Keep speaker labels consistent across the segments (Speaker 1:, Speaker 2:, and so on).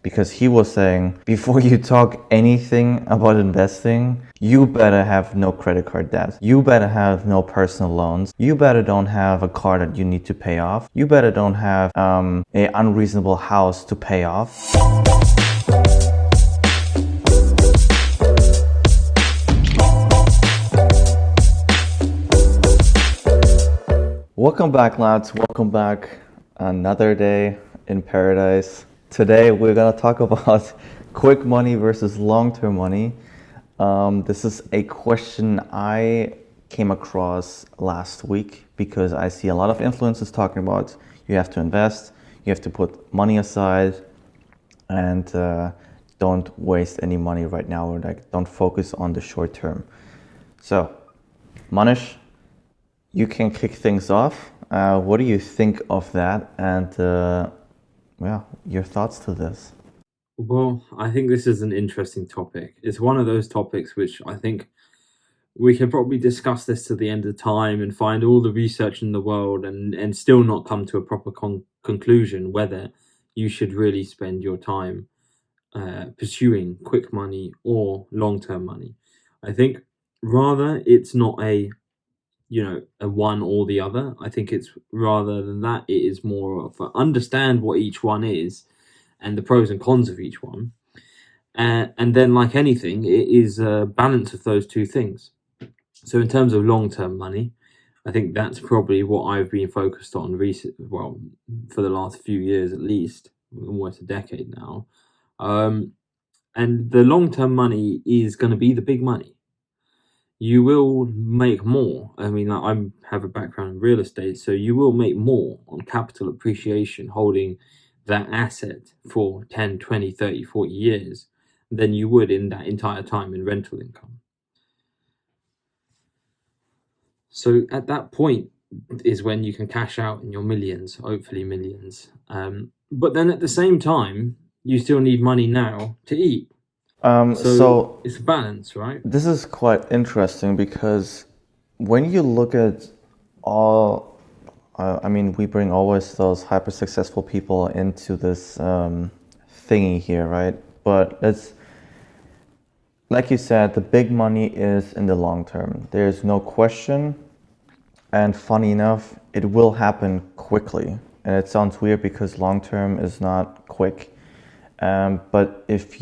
Speaker 1: because he was saying before you talk anything about investing, you better have no credit card debt. You better have no personal loans. You better don't have a car that you need to pay off. You better don't have a unreasonable house to pay off. Welcome back, lads. Welcome back. Another day in paradise. Today we're gonna talk about quick money versus long-term money. This is a question I came across last week because I see a lot of influencers talking about you have to invest, you have to put money aside, and don't waste any money right now, or like don't focus on the short term. So, Monish, you can kick things off. What do you think of that? And your thoughts to this?
Speaker 2: Well, I think this is an interesting topic. It's one of those topics which I think we can probably discuss this to the end of time and find all the research in the world and still not come to a proper conclusion whether you should really spend your time pursuing quick money or long-term money. I think rather it's not a one or the other. I think it's rather than that, it is more of understand what each one is and the pros and cons of each one. And then, like anything, it is a balance of those two things. So, in terms of long term money, I think that's probably what I've been focused on for the last few years at least, almost a decade now. And the long term money is going to be the big money. You will make more. I mean, I have a background in real estate, so you will make more on capital appreciation holding that asset for 10, 20, 30, 40 years than you would in that entire time in rental income. So at that point is when you can cash out in your millions, hopefully millions. But then at the same time, you still need money now to eat. So it's a balance, right?
Speaker 1: This is quite interesting because when you look at all, we bring always those hyper successful people into this thingy here, right? But it's like you said, the big money is in the long term. There's no question. And funny enough, it will happen quickly. And it sounds weird because long term is not quick. But if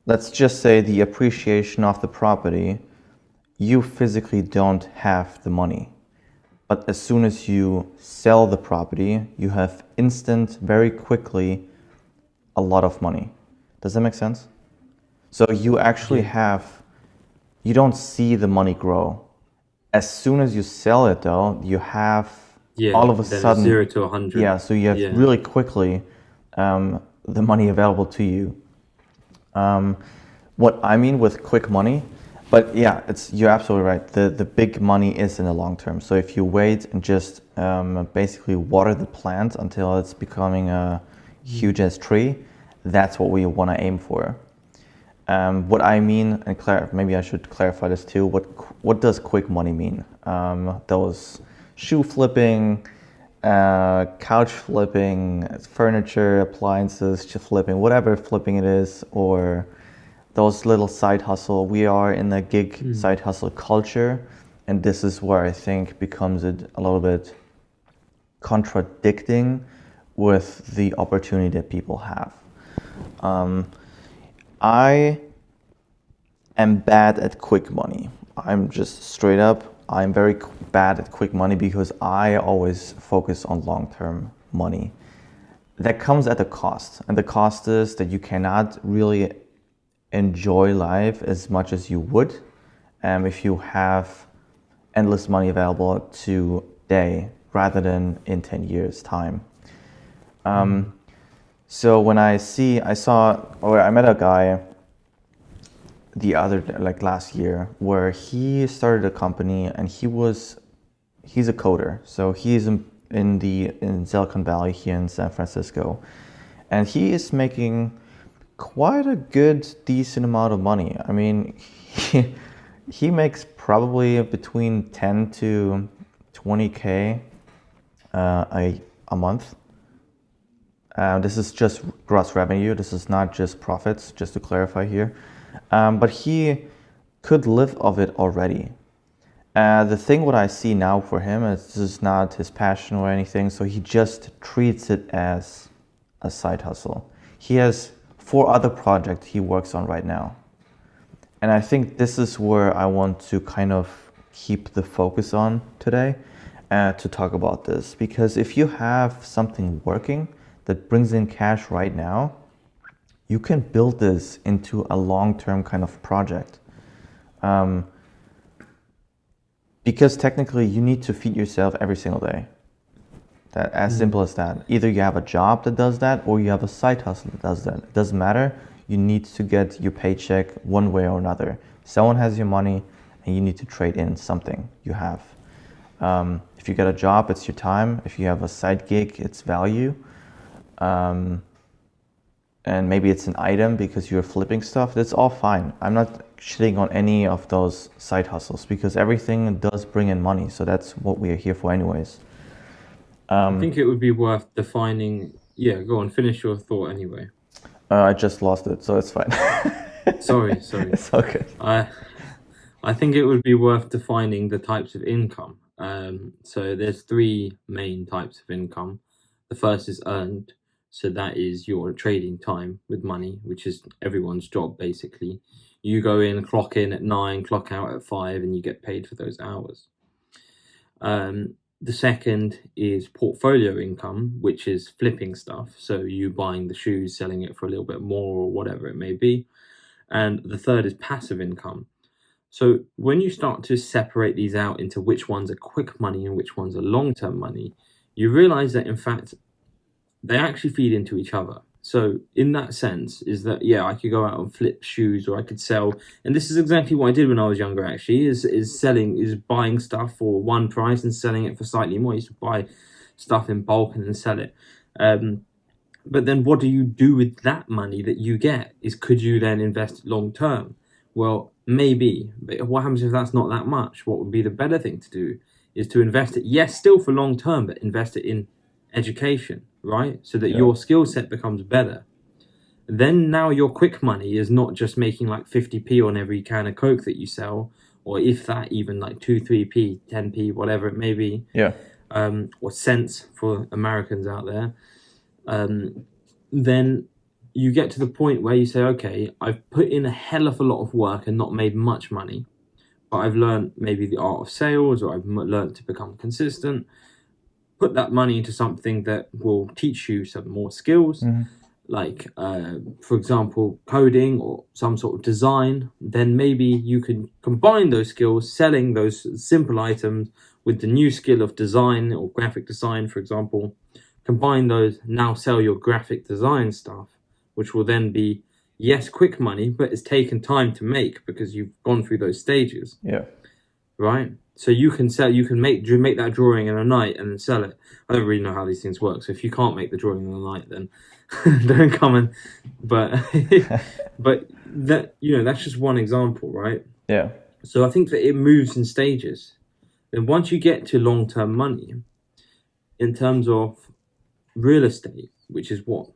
Speaker 1: let's just say the appreciation of the property, you physically don't have the money. But as soon as you sell the property, you have instant, very quickly, a lot of money. Does that make sense? So you actually you don't see the money grow. As soon as you sell it though, you have all of a sudden
Speaker 2: 0 to 100.
Speaker 1: Yeah, so you have really quickly the money available to you. What I mean with quick money, but yeah, you're absolutely right. The big money is in the long term. So if you wait and just basically water the plant until it's becoming a huge as tree, that's what we want to aim for. What I mean, and maybe I should clarify this too. What does quick money mean? Those shoe flipping, couch flipping, furniture, appliances, flipping, whatever flipping it is, or those little side hustle. We are in a gig side hustle culture, and this is where I think becomes a little bit contradicting with the opportunity that people have. I am bad at quick money. I'm just straight up. I'm very bad at quick money because I always focus on long-term money. That comes at a cost. And the cost is that you cannot really enjoy life as much as you would if you have endless money available today rather than in 10 years' time. So when I met a guy last year where he started a company and he's a coder. So he's in Silicon Valley here in San Francisco, and he is making quite a decent amount of money. I mean, he makes probably between 10 to 20K a month. This is just gross revenue. This is not just profits, just to clarify here. But he could live of it already. The thing what I see now for him is this is not his passion or anything, so he just treats it as a side hustle. He has 4 other projects he works on right now. And I think this is where I want to kind of keep the focus on today to talk about this. Because if you have something working that brings in cash right now, you can build this into a long-term kind of project. Because technically you need to feed yourself every single day. That as simple as that. Either you have a job that does that or you have a side hustle that does that. It doesn't matter. You need to get your paycheck one way or another. Someone has your money and you need to trade in something you have. If you get a job, it's your time. If you have a side gig, it's value. And maybe it's an item because you're flipping stuff. That's all fine. I'm not shitting on any of those side hustles because everything does bring in money. So that's what we are here for anyways.
Speaker 2: I think it would be worth defining. Yeah, go on, finish your thought anyway.
Speaker 1: I just lost it, so it's fine.
Speaker 2: Sorry.
Speaker 1: It's okay.
Speaker 2: I think it would be worth defining the types of income. So there's 3 main types of income. The first is earned. So that is your trading time with money, which is everyone's job basically. You go in, clock in at 9, clock out at 5, and you get paid for those hours. The second is portfolio income, which is flipping stuff. So you buying the shoes, selling it for a little bit more or whatever it may be. And the third is passive income. So when you start to separate these out into which ones are quick money and which ones are long-term money, you realize that in fact, they actually feed into each other. So in that sense is that, yeah, I could go out and flip shoes or I could sell. And this is exactly what I did when I was younger, actually, is buying stuff for one price and selling it for slightly more. I used to buy stuff in bulk and then sell it. But then what do you do with that money that you get? Could you then invest long term? Well, maybe. But what happens if that's not that much? What would be the better thing to do is to invest it, yes, still for long term, but invest it in education, right? So that your skill set becomes better. Then now your quick money is not just making like 50p on every can of Coke that you sell, or if that even like 2, 3p, 10p, whatever it may be.
Speaker 1: Yeah.
Speaker 2: Or cents for Americans out there. Then you get to the point where you say, okay, I've put in a hell of a lot of work and not made much money, but I've learned maybe the art of sales, or I've learned to become consistent. Put that money into something that will teach you some more skills, like, for example, coding or some sort of design. Then maybe you can combine those skills, selling those simple items with the new skill of design or graphic design, for example. Combine those, now sell your graphic design stuff, which will then be, yes, quick money, but it's taken time to make because you've gone through those stages.
Speaker 1: Yeah.
Speaker 2: Right? So you can make that drawing in a night and then sell it. I don't really know how these things work. So if you can't make the drawing in a night, then don't come and. But that, that's just one example, right?
Speaker 1: Yeah.
Speaker 2: So I think that it moves in stages. Then once you get to long-term money, in terms of real estate, which is what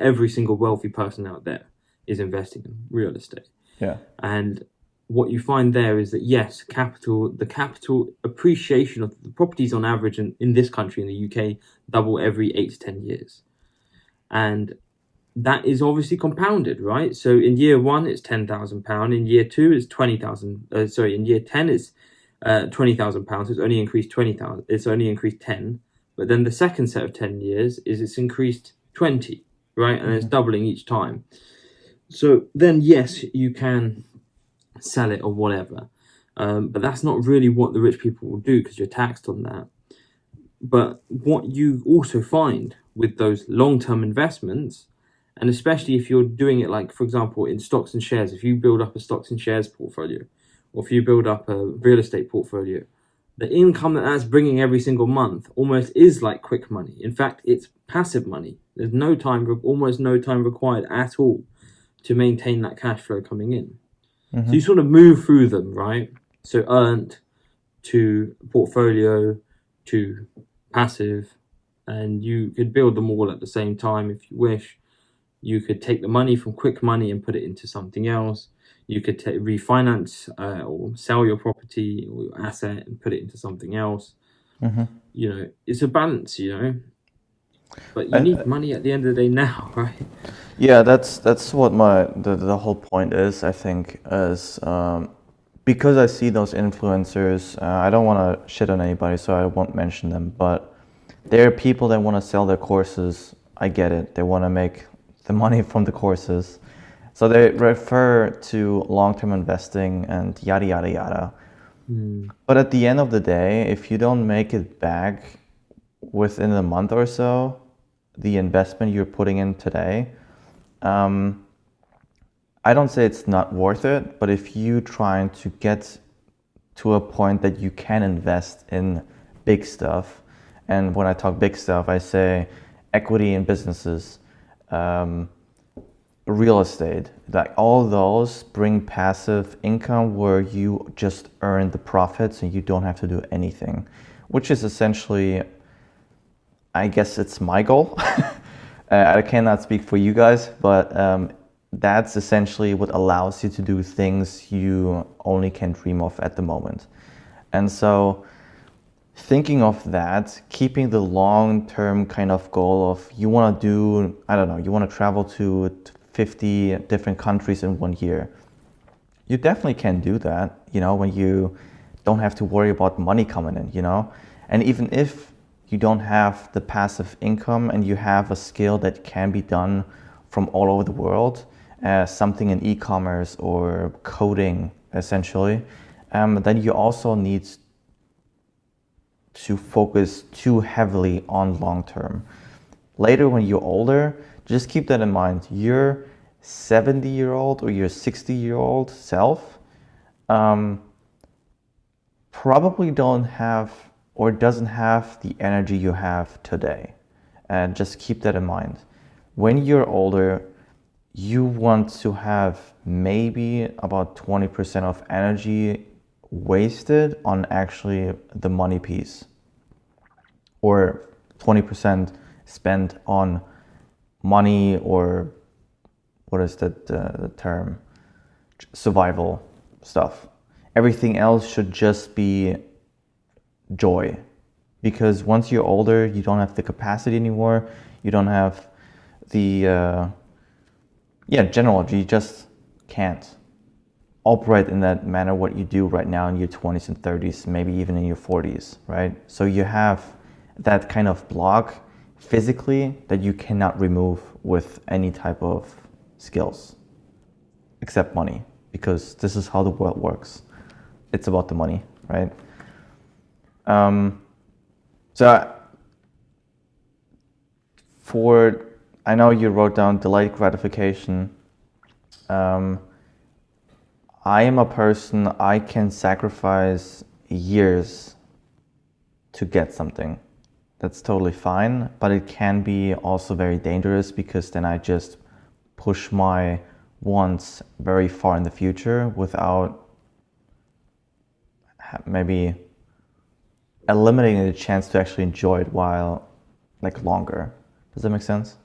Speaker 2: every single wealthy person out there is investing in real estate.
Speaker 1: Yeah.
Speaker 2: And what you find there is that, yes, the capital appreciation of the properties on average in this country, in the UK, double every 8 to 10 years. And that is obviously compounded, right? So in year 1, it's £10,000. In year 2, it's 20,000. In year 10, it's £20,000. It's only increased 20,000. It's only increased 10. But then the second set of 10 years it's increased 20, right? And it's doubling each time. So then, yes, you can sell it or whatever. But that's not really what the rich people will do because you're taxed on that. But what you also find with those long-term investments, and especially if you're doing it like, for example, in stocks and shares, if you build up a stocks and shares portfolio, or if you build up a real estate portfolio, the income that's bringing every single month almost is like quick money. In fact, it's passive money. There's almost no time required at all to maintain that cash flow coming in. So you sort of move through them, right? So earned to portfolio to passive and you could build them all at the same time if you wish. You could take the money from quick money and put it into something else. You could refinance or sell your property or your asset and put it into something else. It's a balance, but you need money at the end of the day now, right?
Speaker 1: Yeah, that's what the whole point is. I think is because I see those influencers. I don't want to shit on anybody, so I won't mention them. But there are people that want to sell their courses. I get it. They want to make the money from the courses, so they refer to long-term investing and yada yada yada. But at the end of the day, if you don't make it back within a month or so, the investment you're putting in today, I don't say it's not worth it, but if you trying to get to a point that you can invest in big stuff, and when I talk big stuff, I say equity in businesses, real estate, like all those bring passive income where you just earn the profits and you don't have to do anything, which is essentially, I guess it's my goal. I cannot speak for you guys, but that's essentially what allows you to do things you only can dream of at the moment. And so thinking of that, keeping the long-term kind of goal of you want to do, I don't know, you want to travel to 50 different countries in 1 year. You definitely can do that, when you don't have to worry about money coming in, And even if you don't have the passive income and you have a skill that can be done from all over the world, something in e-commerce or coding, essentially, then you also need to focus too heavily on long term. Later, when you're older, just keep that in mind. Your 70-year-old or your 60-year-old self probably don't have or doesn't have the energy you have today. And just keep that in mind. When you're older, you want to have maybe about 20% of energy wasted on actually the money piece, or 20% spent on money, or what is the term? Survival stuff. Everything else should just be joy, because once you're older, you don't have the capacity anymore. You don't have the general, you just can't operate in that manner what you do right now in your 20s and 30s, maybe even in your 40s, right? So you have that kind of block physically that you cannot remove with any type of skills except money, because this is how the world works. It's about the money, right? I know you wrote down delayed gratification. I am a person, I can sacrifice years to get something. That's totally fine, but it can be also very dangerous, because then I just push my wants very far in the future without maybe eliminating the chance to actually enjoy it while longer. Does that make sense?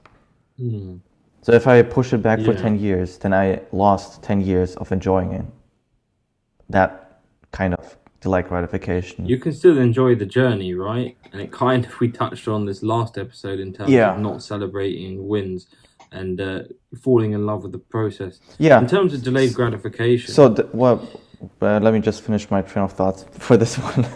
Speaker 1: So if I push it back for 10 years, then I lost 10 years of enjoying it. That kind of delayed gratification.
Speaker 2: You can still enjoy the journey, right? And it kind of, we touched on this last episode in terms of not celebrating wins and falling in love with the process.
Speaker 1: Yeah.
Speaker 2: In terms of delayed gratification.
Speaker 1: So, let me just finish my train of thoughts for this one.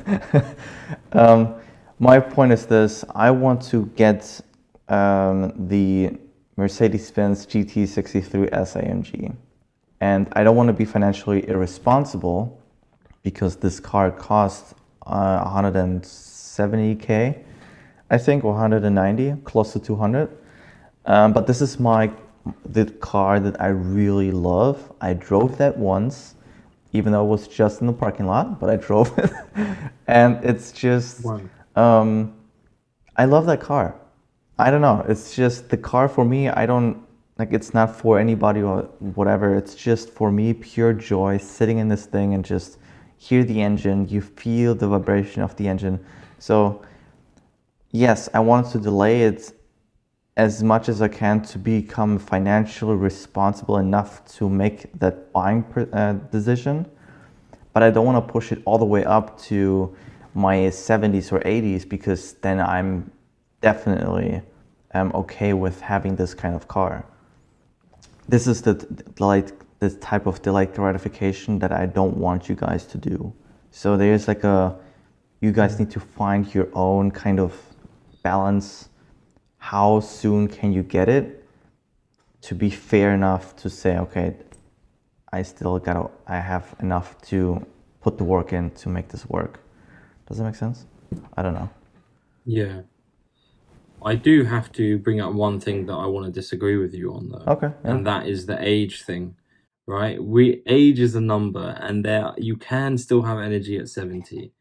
Speaker 1: My point is this: I want to get the Mercedes-Benz GT63S AMG, and I don't want to be financially irresponsible, because this car costs 170K, I think, or 190, close to 200. But this is the car that I really love. I drove that once, even though it was just in the parking lot, but I drove it. And it's just, I love that car. I don't know. It's just the car for me. I don't, it's not for anybody or whatever. It's just for me, pure joy, sitting in this thing and just hear the engine. You feel the vibration of the engine. So yes, I want to delay it as much as I can to become financially responsible enough to make that buying decision. But I don't want to push it all the way up to my 70s or 80s, because then I'm definitely okay with having this kind of car. This is this type of delayed gratification that I don't want you guys to do. So there's like you guys need to find your own kind of balance. How soon can you get it to be fair enough to say, okay, I have enough to put the work in to make this work. Does that make sense? I don't know.
Speaker 2: Yeah. I do have to bring up one thing that I want to disagree with you on, though.
Speaker 1: Okay, yeah.
Speaker 2: And that is the age thing, right? Age is a number, and you can still have energy at 70,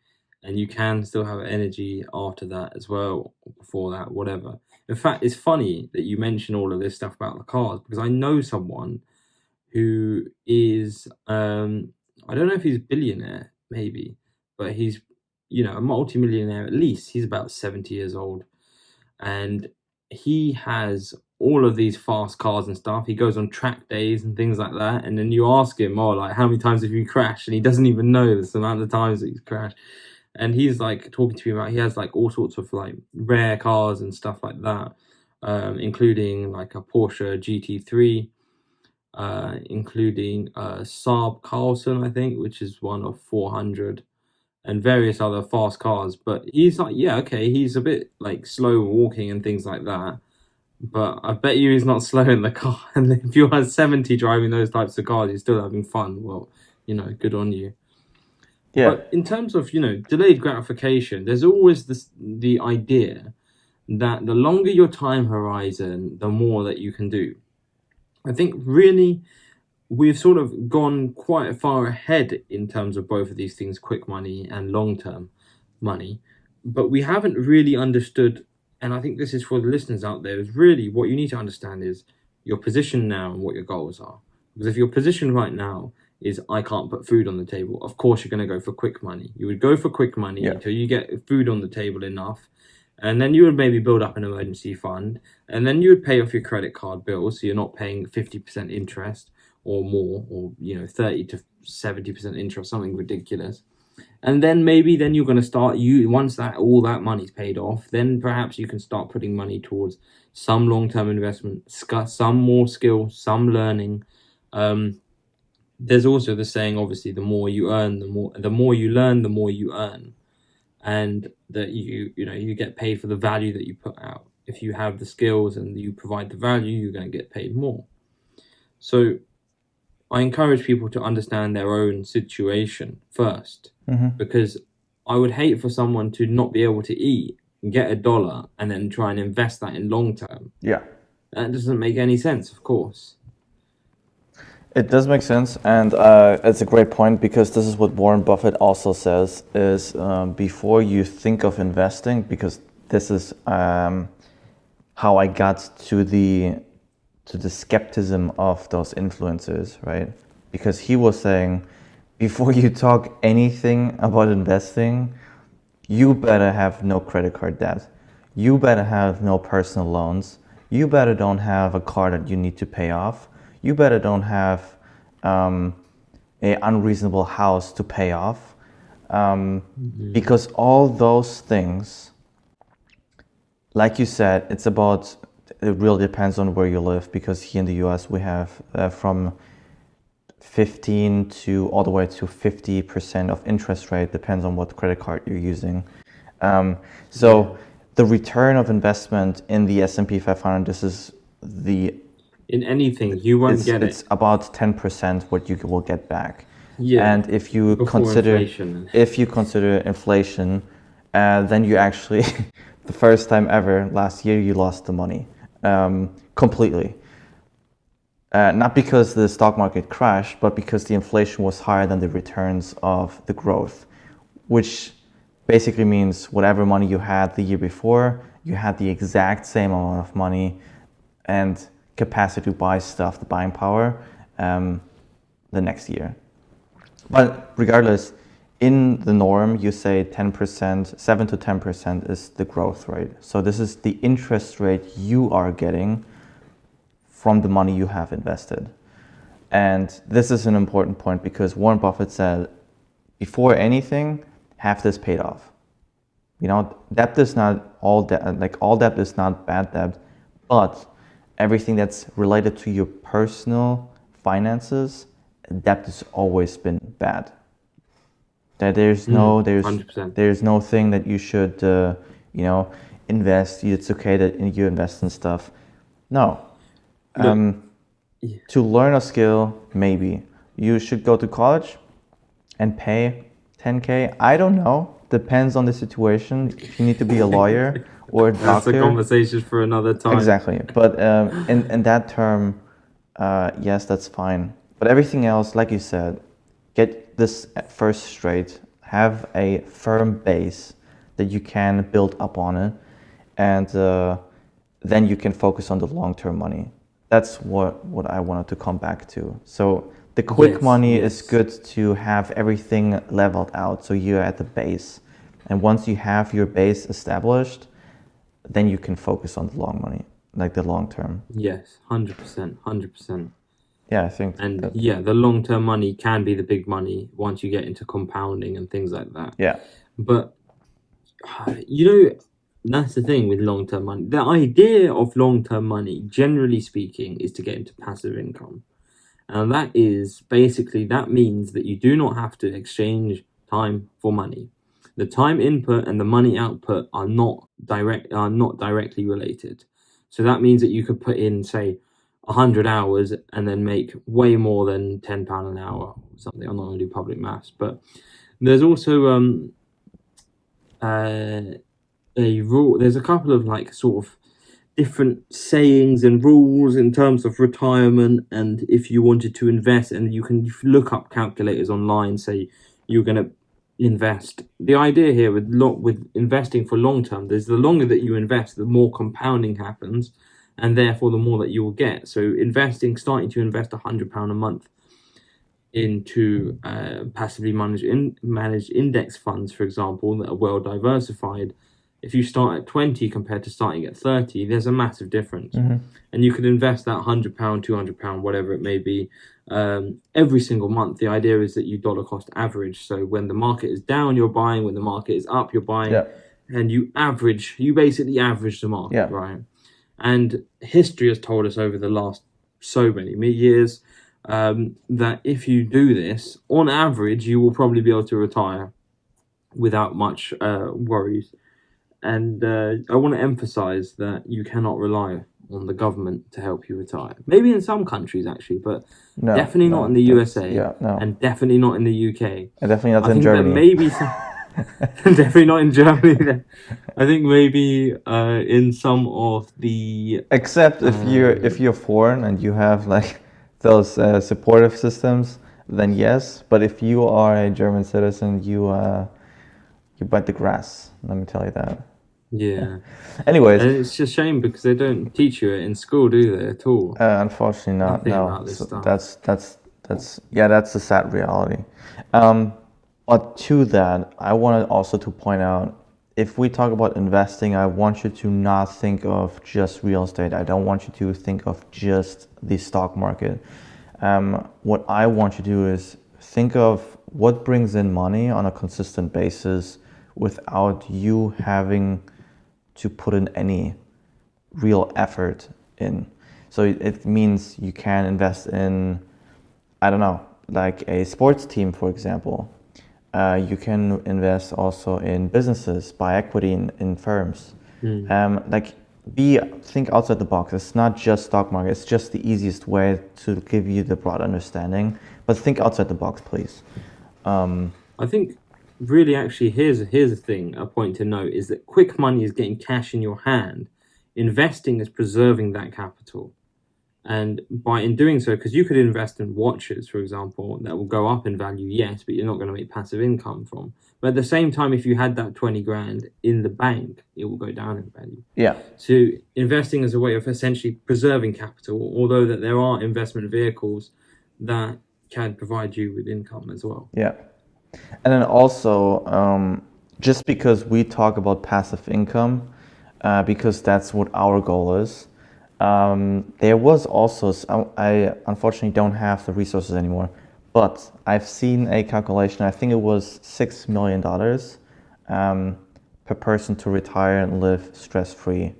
Speaker 2: and you can still have energy after that as well, before that, whatever. In fact, it's funny that you mention all of this stuff about the cars, because I know someone who is I don't know if he's a billionaire, maybe, but he's, a multimillionaire at least. He's about 70 years old, and he has all of these fast cars and stuff. He goes on track days and things like that, and then you ask him, oh, like, how many times have you crashed? And he doesn't even know this amount of times that he's crashed. And he's like talking to me about, he has like all sorts of like rare cars and stuff like that, including like a Porsche GT3, including Saab Carlson, I think, which is one of 400, and various other fast cars. But he's like, yeah, okay, he's a bit like slow walking and things like that, but I bet you he's not slow in the car. And if you're at 70 driving those types of cars, you're still having fun. Well, good on you.
Speaker 1: Yeah.
Speaker 2: But in terms of, delayed gratification, there's always the idea that the longer your time horizon, the more that you can do. I think really we've sort of gone quite far ahead in terms of both of these things, quick money and long-term money, but we haven't really understood, and I think this is for the listeners out there, is really what you need to understand is your position now and what your goals are. Because if your position right now is, I can't put food on the table, of course you're going to go for quick money. You would go for quick money until you get food on the table enough, and then you would maybe build up an emergency fund, and then you would pay off your credit card bills, so you're not paying 50% interest or more, or 30 to 70% interest, something ridiculous. And then maybe you're going to start, once all that money's paid off, then perhaps you can start putting money towards some long-term investment, some more skill, some learning. There's also the saying, obviously, the more you earn, the more you learn, the more you earn, and that you get paid for the value that you put out. If you have the skills and you provide the value, you're going to get paid more. So I encourage people to understand their own situation first, because I would hate for someone to not be able to eat, get $1, and then try and invest that in long term.
Speaker 1: Yeah.
Speaker 2: That doesn't make any sense, of course.
Speaker 1: It does make sense, and it's a great point, because this is what Warren Buffett also says, is before you think of investing, because this is how I got to the skepticism of those influencers, right? Because he was saying, before you talk anything about investing, you better have no credit card debt. You better have no personal loans. You better don't have a car that you need to pay off. You better don't have an unreasonable house to pay off. Because all those things, like you said, it really depends on where you live, because here in the US we have from 15 to all the way to 50% of interest rate, depends on what credit card you're using. So the return of investment in the S&P 500, this is
Speaker 2: in anything, you won't get it.
Speaker 1: It's about 10% what you will get back.
Speaker 2: Yeah.
Speaker 1: And if you consider inflation, then you actually, the first time ever last year, you lost the money completely. Not because the stock market crashed, but because the inflation was higher than the returns of the growth, which basically means whatever money you had the year before, you had the exact same amount of money and capacity to buy stuff, the buying power, the next year. But regardless, in the norm, you say 10%, 7 to 10% is the growth rate. So this is the interest rate you are getting from the money you have invested. And this is an important point because Warren Buffett said, before anything, have this paid off. You know, debt is not all debt, like all debt is not bad debt, but everything that's related to your personal finances, debt has always been bad. That there's no
Speaker 2: 100%.
Speaker 1: there's no thing that you should invest. It's okay that you invest in stuff. No. To learn a skill, maybe you should go to college and pay 10K. I don't know. Depends on the situation. If you need to be a lawyer or a doctor.
Speaker 2: That's a conversation for another time.
Speaker 1: Exactly. But in that term, yes, that's fine. But everything else, like you said, get this at first straight. Have a firm base that you can build up on it, and then you can focus on the long-term money. That's what I wanted to come back to. So the quick money is good to have everything leveled out, so you're at the base. And once you have your base established, then you can focus on the long money, like the long term.
Speaker 2: Yes, 100%, 100%.
Speaker 1: Yeah, I think.
Speaker 2: And the long-term money can be the big money once you get into compounding and things like that.
Speaker 1: Yeah.
Speaker 2: But, that's the thing with long-term money. The idea of long-term money, generally speaking, is to get into passive income. And that is basically, that means that you do not have to exchange time for money. The time input and the money output are not directly related. So that means that you could put in, say, 100 hours and then make way more than £10 an hour or something. I'm not going to do public maths, but there's also a rule. There's a couple of like sort of different sayings and rules in terms of retirement, and if you wanted to invest, and you can look up calculators online, say you're going to invest. The idea here with investing for long term is the longer that you invest, the more compounding happens, and therefore the more that you will get. So starting to invest £100 a month into passively managed index funds, for example, that are well diversified. If you start at 20 compared to starting at 30, there's a massive difference.
Speaker 1: Mm-hmm.
Speaker 2: And you could invest that £100, £200, whatever it may be, every single month. The idea is that you dollar cost average. So when the market is down, you're buying. When the market is up, you're buying.
Speaker 1: Yeah.
Speaker 2: And you basically average the market, right? And history has told us over the last so many years that if you do this, on average, you will probably be able to retire without much worries. And I want to emphasize that you cannot rely on the government to help you retire. Maybe in some countries, actually, but definitely not in the USA, and definitely not in the UK.
Speaker 1: And definitely not in Germany.
Speaker 2: Maybe definitely not in Germany. I think maybe in some of the...
Speaker 1: Except if you're foreign and you have like those supportive systems, then yes. But if you are a German citizen, you bite the grass. Let me tell you that.
Speaker 2: Yeah.
Speaker 1: Anyways,
Speaker 2: and it's a shame because they don't teach you it in school, do they, at all?
Speaker 1: Unfortunately, not. No. So that's a sad reality. But to that, I wanted also to point out, if we talk about investing, I want you to not think of just real estate. I don't want you to think of just the stock market. What I want you to do is think of what brings in money on a consistent basis without you having to put in any real effort in. So it means you can invest in, I don't know, like a sports team, for example. You can invest also in businesses, buy equity in firms. Think outside the box. It's not just stock market. It's just the easiest way to give you the broad understanding. But think outside the box, please.
Speaker 2: I think really actually here's a thing, a point to note, is that quick money is getting cash in your hand. Investing is preserving that capital. And in doing so, because you could invest in watches, for example, that will go up in value, yes, but you're not going to make passive income from. But at the same time, if you had that 20 grand in the bank, it will go down in value.
Speaker 1: Yeah.
Speaker 2: So investing is a way of essentially preserving capital, although that there are investment vehicles that can provide you with income as well.
Speaker 1: Yeah. And then also, just because we talk about passive income, because that's what our goal is, there was also, I unfortunately don't have the resources anymore, but I've seen a calculation, I think it was $6 million per person to retire and live stress-free.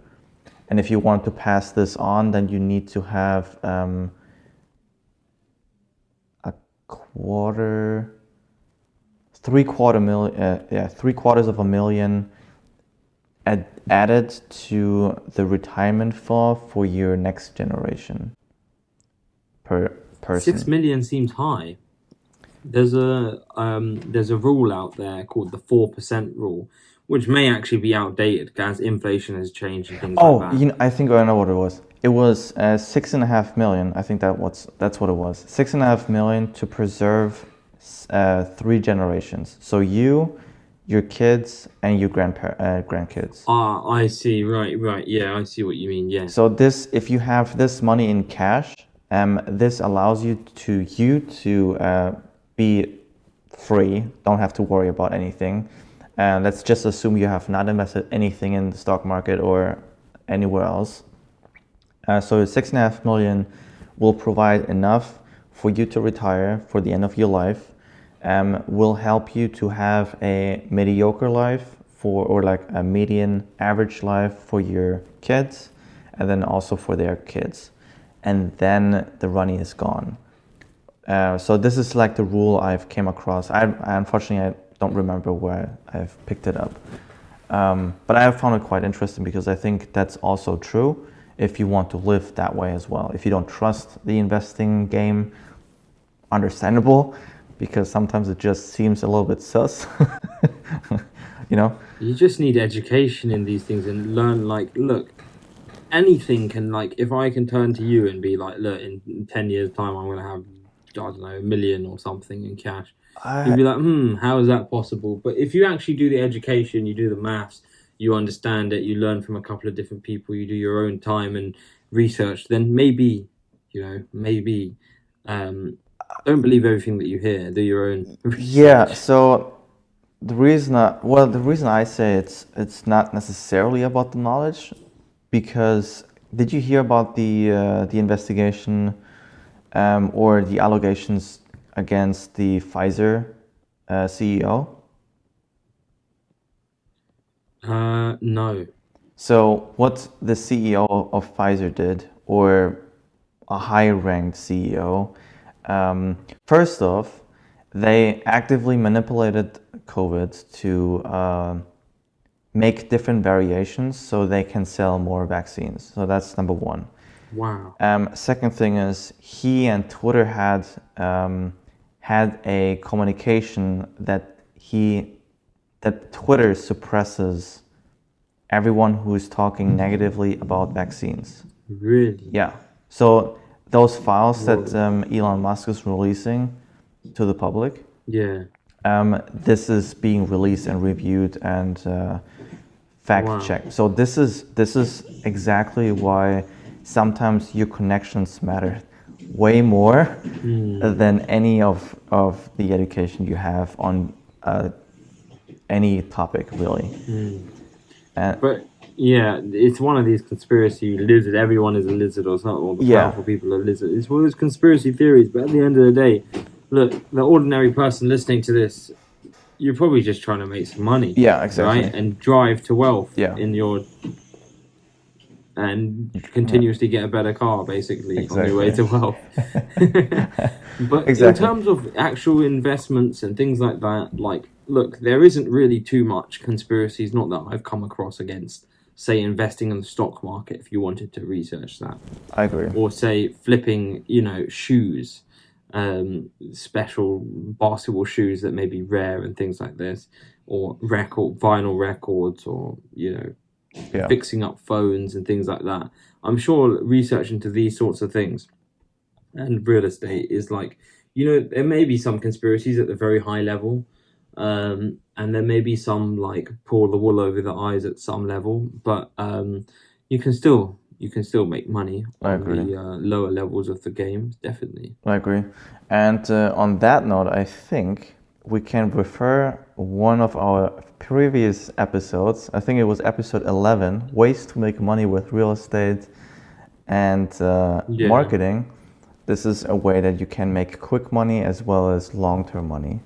Speaker 1: And if you want to pass this on, then you need to have a quarter, three-quarters of a million added to the retirement for your next generation per person.
Speaker 2: 6 million seems high. There's a rule out there called the 4% rule, which may actually be outdated as inflation has changed and things like that.
Speaker 1: I think I know what it was. It was 6.5 million. I think that's what it was. 6.5 million to preserve 3 generations. So you, your kids, and your grandkids.
Speaker 2: I see. Right. Yeah, I see what you mean. Yeah.
Speaker 1: So this, if you have this money in cash, this allows you to be free. Don't have to worry about anything. Let's just assume you have not invested anything in the stock market or anywhere else. So 6.5 million will provide enough for you to retire for the end of your life. Will help you to have a mediocre life or like a median average life for your kids, and then also for their kids. And then the money is gone. So this is like the rule I've came across. I unfortunately don't remember where I've picked it up. But I have found it quite interesting because I think that's also true if you want to live that way as well. If you don't trust the investing game, understandable, because sometimes it just seems a little bit sus.
Speaker 2: You just need education in these things and learn, like, look, anything can, like, if I can turn to you and be like, look, in 10 years time I'm going to have, I don't know, $1 million or something in cash, you'd be like, how is that possible? But if you actually do the education, you do the maths, you understand it, you learn from a couple of different people, you do your own time and research, then maybe, don't believe everything that you hear, do your own research.
Speaker 1: Yeah, so the reason I say it's not necessarily about the knowledge, because did you hear about the investigation or the allegations against the Pfizer CEO?
Speaker 2: No.
Speaker 1: So what the CEO of Pfizer did, or a high-ranked CEO, first off, they actively manipulated COVID to make different variations so they can sell more vaccines. So that's number one.
Speaker 2: Wow.
Speaker 1: Second thing is he and Twitter had a communication that Twitter suppresses everyone who is talking negatively about vaccines.
Speaker 2: Really?
Speaker 1: Yeah. So those files that Elon Musk is releasing to the public,
Speaker 2: Yeah.
Speaker 1: this is being released and reviewed and fact checked. So this is exactly why sometimes your connections matter way more than any of the education you have on any topic, really.
Speaker 2: But yeah, it's one of these conspiracy lizards. Everyone is a lizard, or something. All the powerful people are lizards. It's one of those conspiracy theories. But at the end of the day, look, the ordinary person listening to this, you're probably just trying to make some money.
Speaker 1: Yeah, exactly.
Speaker 2: Right, and drive to wealth.
Speaker 1: Yeah.
Speaker 2: And continuously get a better car, basically, on your way to wealth. But in terms of actual investments and things like that, like, look, there isn't really too much conspiracies, not that I've come across, against, say, investing in the stock market, if you wanted to research that.
Speaker 1: I agree.
Speaker 2: Or, say, flipping, shoes, special basketball shoes that may be rare and things like this, or vinyl records, or, fixing up phones and things like that. I'm sure research into these sorts of things and real estate is like, there may be some conspiracies at the very high level, and there may be some like pull the wool over the eyes at some level, but you can still make money on the lower levels of the game, definitely.
Speaker 1: I agree. And on that note, I think we can refer one of our previous episodes. I think it was episode 11, ways to make money with real estate and
Speaker 2: Yeah.
Speaker 1: marketing. This is a way that you can make quick money as well as long-term money.